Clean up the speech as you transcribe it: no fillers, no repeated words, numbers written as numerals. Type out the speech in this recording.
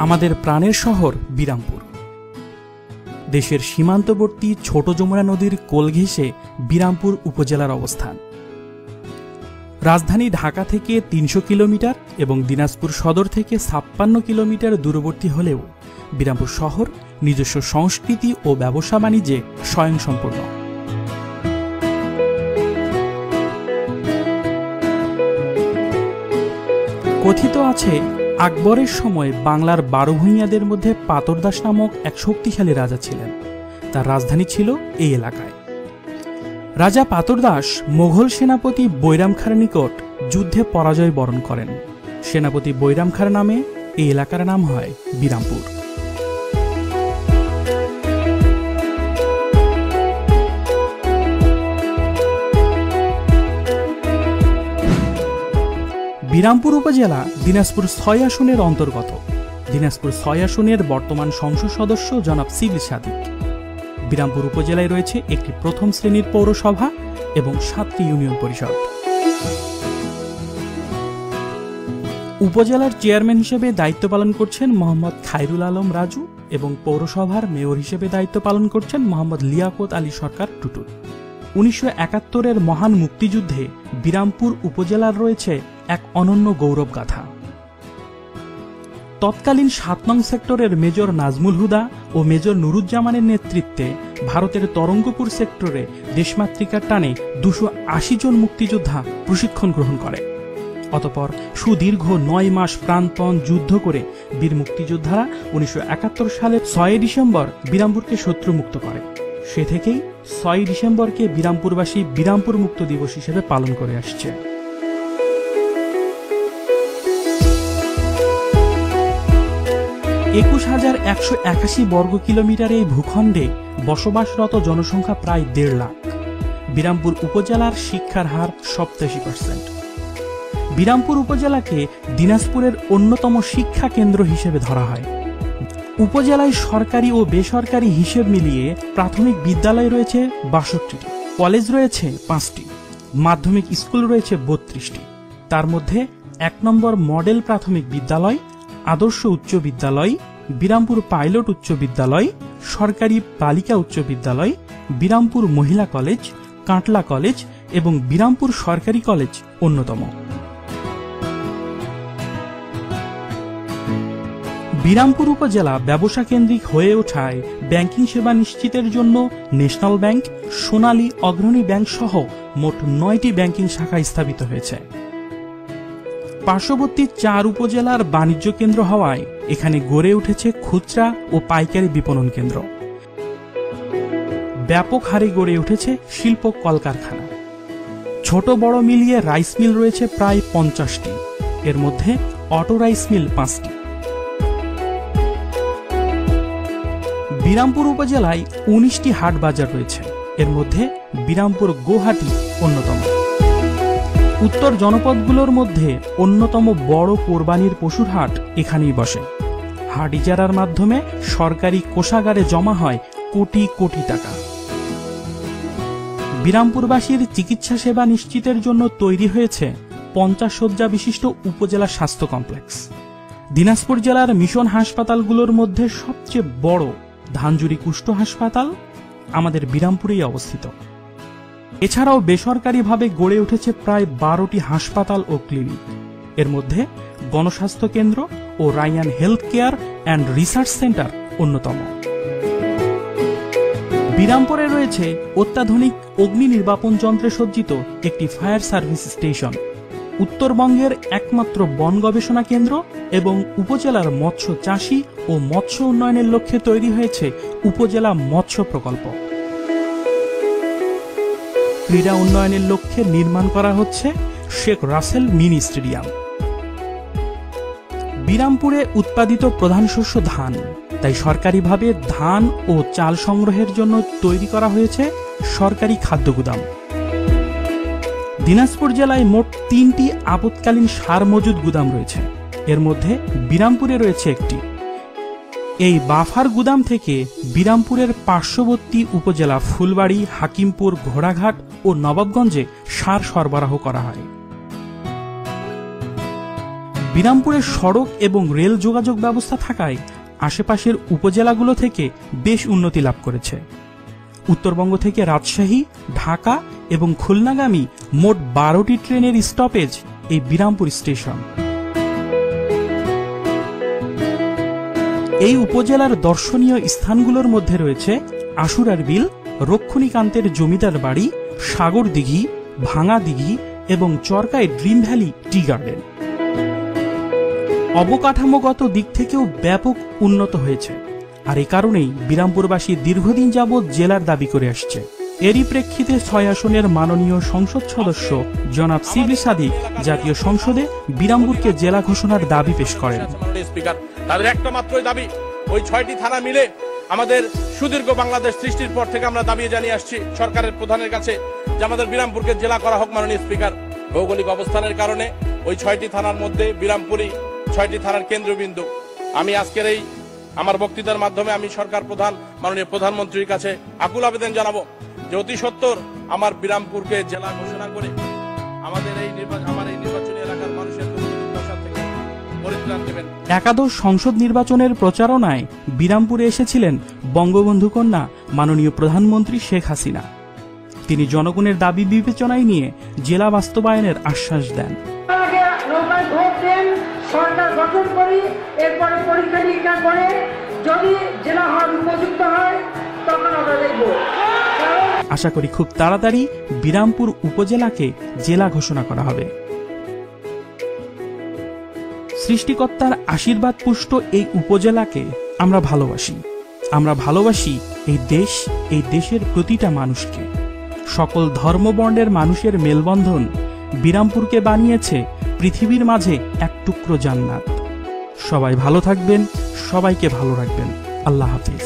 আমাদের প্রাণের শহর বিরামপুর। দেশের সীমান্তবর্তী ছোট যমুনা নদীর কোল ঘেঁষে বিরামপুর উপজেলার অবস্থান। রাজধানী ঢাকা থেকে ৩০০ কিলোমিটার এবং দিনাজপুর সদর থেকে ৫৬ কিলোমিটার দূরবর্তী হলেও বিরামপুর শহর নিজস্ব সংস্কৃতি ও ব্যবসা বাণিজ্যে স্বয়ংসম্পূর্ণ। কথিত আছে, আকবরের সময় বাংলার ১২ ভূঁইয়াদের মধ্যে পাতরদাস নামক এক শক্তিশালী রাজা ছিলেন। তার রাজধানী ছিল এই এলাকায়। রাজা পাতরদাস মোগল সেনাপতি বৈরাম খাঁর নিকট যুদ্ধে পরাজয় বরণ করেন। সেনাপতি বৈরাম খাঁর নামে এই এলাকার নাম হয় বিরামপুর। বিরামপুর উপজেলা দিনাজপুর ৬ আসনের অন্তর্গত। দিনাজপুর ৬ আসনের বর্তমান সংসদ সদস্য জনাব সিবিল সাদিক। বিরামপুর উপজেলায় রয়েছে একটি প্রথম শ্রেণীর পৌরসভা এবং ৭টি ইউনিয়ন পরিষদ। উপজেলার চেয়ারম্যান হিসেবে দায়িত্ব পালন করছেন মোহাম্মদ খায়রুল আলম রাজু এবং পৌরসভার মেয়র হিসেবে দায়িত্ব পালন করছেন মোহাম্মদ লিয়াকত আলী সরকার টুটুল। ১৯৭১-এর মহান মুক্তিযুদ্ধে বিরামপুর উপজেলার রয়েছে এক অনন্য গৌরব গাথা। তৎকালীন ৭ নং সেক্টরের মেজর নাজমুল হুদা ও মেজর নুরুজ্জামানের নেতৃত্বে ভারতের তরঙ্গপুর সেক্টরে দেশমাতৃকার টানে ২৮০ জন মুক্তিযোদ্ধা প্রশিক্ষণ গ্রহণ করে। অতঃপর সুদীর্ঘ ৯ মাস প্রাণপণ যুদ্ধ করে বীর মুক্তিযোদ্ধারা ১৯৭১ সালের ৬ ডিসেম্বর বিরামপুরকে শত্রুমুক্ত করে। সে থেকেই ৬ ডিসেম্বরকে বিরামপুরবাসী বিরামপুর মুক্ত দিবস হিসেবে পালন করে আসছে। ২১,১৮১ বর্গ কিলোমিটার এই ভূখণ্ডে বসবাসরত জনসংখ্যা প্রায় ১.৫ লাখ। বিরামপুর উপজেলার শিক্ষার হার ৮৭%। বিরামপুর উপজেলাকে দিনাজপুরের অন্যতম শিক্ষা কেন্দ্র হিসেবে ধরা হয়। উপজেলায় সরকারি ও বেসরকারি হিসেব মিলিয়ে প্রাথমিক বিদ্যালয় রয়েছে ৬২টি, কলেজ রয়েছে ৫টি, মাধ্যমিক স্কুল রয়েছে ৩২টি। তার মধ্যে ১ নম্বর মডেল প্রাথমিক বিদ্যালয়, আদর্শ উচ্চ বিদ্যালয়, বিরামপুর পাইলট উচ্চ বিদ্যালয়, সরকারি বালিকা উচ্চ বিদ্যালয়, বিরামপুর মহিলা কলেজ, কাটলা কলেজ এবং বিরামপুর সরকারি কলেজ অন্যতম। বিরামপুর উপজেলা ব্যবসা কেন্দ্রিক হয়ে ওঠায় ব্যাংকিং সেবা নিশ্চিতের জন্য ন্যাশনাল ব্যাংক, সোনালী অগ্রণী ব্যাংক সহ মোট ৯টি ব্যাংকিং শাখা স্থাপিত হয়েছে। পার্শ্ববর্তী ৪ উপজেলার বাণিজ্য কেন্দ্র হওয়ায় এখানে গড়ে উঠেছে খুচরা ও পাইকারি বিপণন কেন্দ্র। ব্যাপক হারে গড়ে উঠেছে শিল্প কলকারখানা। ছোট বড় মিলিয়ে রাইস মিল রয়েছে প্রায় ৫০টি, এর মধ্যে অটো রাইস মিল ৫টি। বিরামপুর উপজেলায় ১৯টি হাট বাজার রয়েছে, এর মধ্যে বিরামপুর গোহাটি অন্যতম। উত্তর জনপদগুলোর মধ্যে অন্যতম বড় কোরবানির পশুর হাট এখানেই বসে। হাট ইজারার মাধ্যমে সরকারি কোষাগারে জমা হয় কোটি কোটি টাকা। বিরামপুরবাসীর চিকিৎসা সেবা নিশ্চিতের জন্য তৈরি হয়েছে ৫০ শয্যা বিশিষ্ট উপজেলা স্বাস্থ্য কমপ্লেক্স। দিনাজপুর জেলার মিশন হাসপাতালগুলোর মধ্যে সবচেয়ে বড় ধানজুরি কুষ্ঠ হাসপাতাল আমাদের বিরামপুরেই অবস্থিত। এছাড়াও বেসরকারিভাবে গড়ে উঠেছে প্রায় ১২টি হাসপাতাল ও ক্লিনিক, এর মধ্যে গণস্বাস্থ্য কেন্দ্র ও Rayan health care and research centre অন্যতম। বিরামপুরে রয়েছে অত্যাধুনিক অগ্নি নির্বাপন যন্ত্রে সজ্জিত একটি ফায়ার সার্ভিস স্টেশন, উত্তরবঙ্গের একমাত্র বন গবেষণা কেন্দ্র এবং উপজেলার মৎস্য চাষী ও মৎস্য উন্নয়নের লক্ষ্যে তৈরি হয়েছে উপজেলা মৎস্য প্রকল্প। ক্রীড়া উন্নয়নের লক্ষ্যে নির্মাণ করা হচ্ছে শেখ রাসেল মিনি স্টেডিয়াম। বিরামপুরে উৎপাদিত প্রধান শস্য ধান, তাই সরকারিভাবে ধান ও চাল সংগ্রহের জন্য তৈরি করা হয়েছে সরকারি খাদ্য গুদাম। দিনাজপুর জেলায় মোট ৩টি আপৎকালীন সার মজুদ গুদাম রয়েছে, এর মধ্যে বিরামপুরে রয়েছে একটি। এই বাফার গুদাম থেকে বিরামপুরের পার্শ্ববর্তী উপজেলা ফুলবাড়ি, হাকিমপুর, ঘোড়াঘাট ও নবাবগঞ্জে সার সরবরাহ করা হয়। বিরামপুরের সড়ক এবং রেল যোগাযোগ ব্যবস্থা থাকায় আশেপাশের উপজেলাগুলো থেকে বেশ উন্নতি লাভ করেছে। উত্তরবঙ্গ থেকে রাজশাহী, ঢাকা এবং খুলনাগামী মোট 12টি ট্রেনের স্টপেজ এই বিরামপুর স্টেশন। এই উপজেলার দর্শনীয় স্থানগুলোর মধ্যে রয়েছে আশুরার বিল, রক্ষণীকান্তের জমিদার বাড়ি, সাগর দিঘি, ভাঙা দিঘি এবং চরকায় ড্রিম ভ্যালি টি গার্ডেন। অবকাঠামোগত দিক থেকেও ব্যাপক উন্নত হয়েছে, আর এ কারণেই বিরামপুরবাসী দীর্ঘদিন যাবৎ জেলার দাবি করে আসছে। এরই প্রেক্ষিতে 6 আসনের মাননীয় সংসদ সদস্য জনাব সিবলি সাদিক জাতীয় সংসদে বিরামপুরকে জেলা ঘোষণার দাবি পেশ করেন। তাদের একটা মাত্রই দাবি, ওই 6টি থানা মিলে আমাদের সুদীর্ঘ বাংলাদেশ সৃষ্টির পর থেকে আমরা দাবি জানিয়ে আসছি সরকারের প্রধানের কাছে যে আমাদের বিরামপুরকে জেলা করা হোক। মাননীয় স্পিকার, ভৌগোলিক অবস্থানের কারণে ওই 6টি থানার মধ্যে বিরামপুরই 6টি থানার কেন্দ্রবিন্দু। আমি আজকের এই আমার বক্তৃতার মাধ্যমে আমি সরকার প্রধান মাননীয় প্রধানমন্ত্রীর কাছে আকুল আবেদন জানাবো যে অতি সত্বর আমার বিরামপুরকে জেলা ঘোষণা করে আমার এই নির্বাচনী এলাকার মানুষের থেকে পরিত্রাণ দেবেন। একাদশ সংসদ নির্বাচনের প্রচারণায় বিরামপুরে এসেছিলেন বঙ্গবন্ধু কন্যা মাননীয় প্রধানমন্ত্রী শেখ হাসিনা। তিনি জনগণের দাবি বিবেচনায় নিয়ে জেলা বাস্তবায়নের আশ্বাস দেন। সরকার গঠন করি, এরপরে পরীক্ষা নিরীক্ষা করে যদি জেলা হওয়ার উপযুক্ত হয় তখন আমরা দেখব। আশা করি খুব তাড়াতাড়ি বিরামপুর উপজেলাকে জেলা ঘোষণা করা হবে। সৃষ্টিকর্তার আশীর্বাদ পুষ্ট এই উপজেলাকে আমরা ভালোবাসি। আমরা ভালোবাসি এই দেশ, এই দেশের প্রতিটা মানুষকে। সকল ধর্মবর্ণের মানুষের মেলবন্ধন বিরামপুরকে বানিয়েছে পৃথিবীর মাঝে এক টুকরো জান্নাত। সবাই ভালো থাকবেন, সবাইকে ভালো রাখবেন। আল্লাহ হাফিজ।